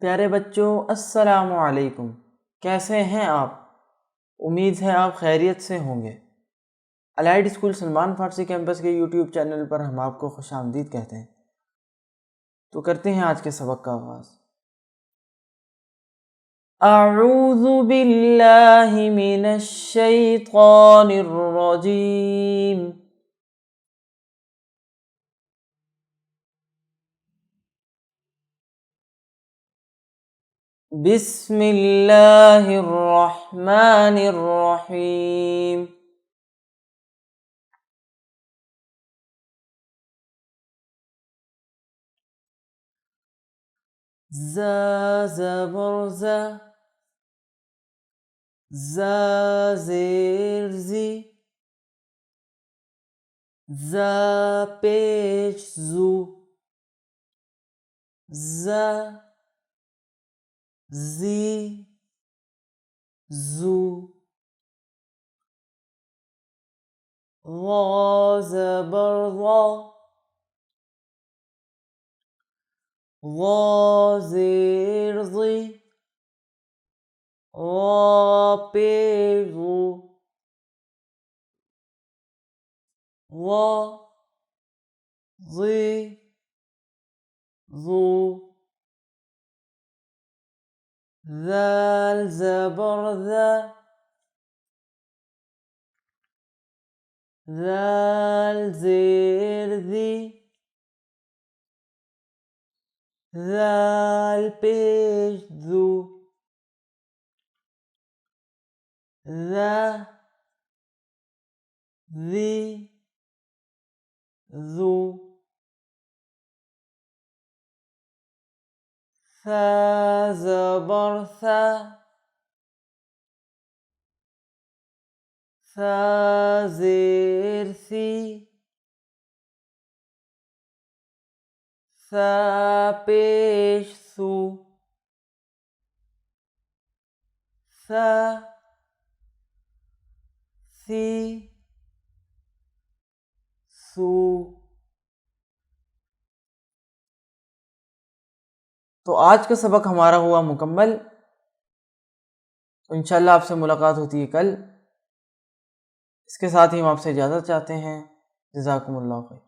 प्यारे बच्चों, अस्सलामु अलैकुम। कैसे हैं आप? उम्मीद है आप खैरियत से होंगे। अलाइड स्कूल सलमान फारसी कैंपस के यूट्यूब चैनल पर हम आपको खुशामदीद कहते हैं। तो करते हैं आज के सबक का आगाज़। अऊज़ु बिल्लाहि मिनश शैतानिर रजीम। बिस्मिल्लाहिर रहमानिर रहीम। ज़ा ज़बर ज़ा, ज़ा ज़ेर ज़ी, ज़ा पेश ज़ू, ज़ा ज़ी ज़ू, ग़ा ज़बर ग़ा, ग़ा ज़ेर ज़ी, ग़ा पेश ग़ू, ग़ा ज़ी ज़ू, ज़ाल ज़बर ज़ा, ज़ाल ज़ेर ज़ी, ज़ाल पेश ज़ू, ज़ा ज़ी ज़ू, सा ज़बर सा, सा ज़ेर सी, सा पेश सू, सा सी सू। तो आज का सबक हमारा हुआ मुकम्मल। तो इंशाल्लाह आपसे मुलाकात होती है कल। इसके साथ ही हम आपसे इजाज़त चाहते हैं। जज़ाकुमुल्लाह खैर।